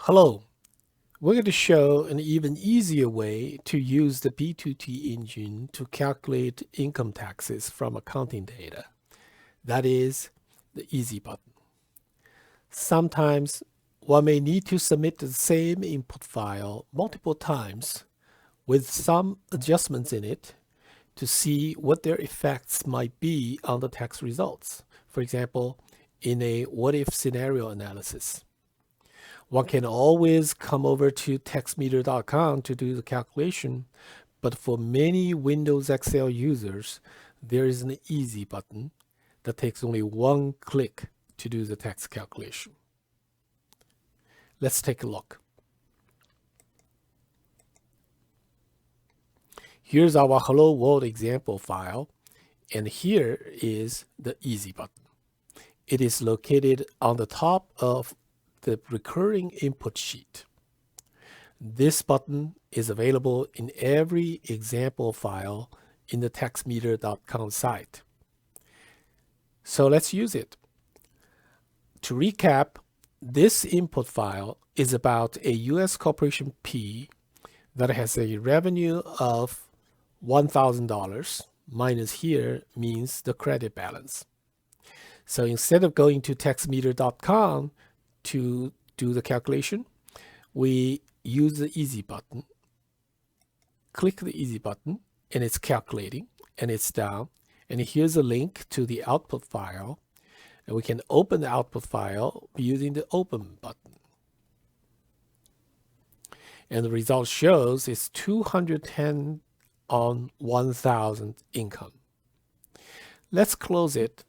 Hello, we're going to show an even easier way to use the B2T engine to calculate income taxes from accounting data. That is the easy button. Sometimes one may need to submit the same input file multiple times with some adjustments in it to see what their effects might be on the tax results. For example, in a what-if scenario analysis. One can always come over to taxmeter.com to do the calculation, but for many Windows Excel users, there is an easy button that takes only one click to do the tax calculation. Let's take a look. Here's our Hello World example file, and here is the easy button. It is located on the top of the recurring input sheet. This button is available in every example file in the taxmeter.com site. So let's use it. To recap, this input file is about a U.S. Corporation P that has a revenue of $1,000 minus here means the credit balance. So instead of going to taxmeter.com to do the calculation, we use the easy button, click the easy button, and it's calculating, and it's down. And here's a link to the output file, and we can open the output file using the open button. And the result shows it's 210 on 1,000 income. Let's close it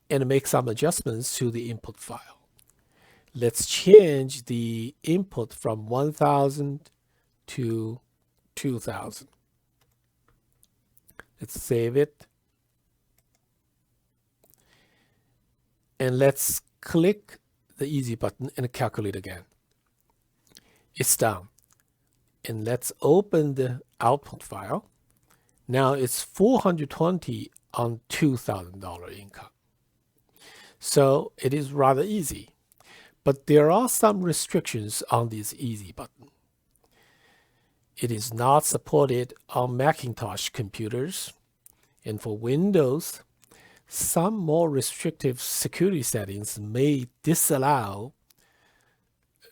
and make some adjustments to the input file. Let's change the input from 1,000 to 2,000. Let's save it. And let's click the easy button and calculate again. It's done. And let's open the output file. Now it's 420 on $2,000 income. So it is rather easy, but there are some restrictions on this easy button. It is not supported on Macintosh computers, and for Windows, some more restrictive security settings may disallow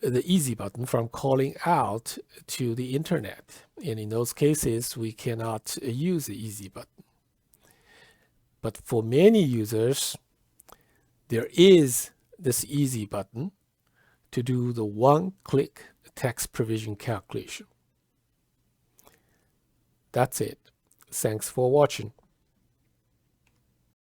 the easy button from calling out to the internet. And in those cases, we cannot use the easy button. But for many users, there is this easy button to do the one-click tax provision calculation. That's it. Thanks for watching.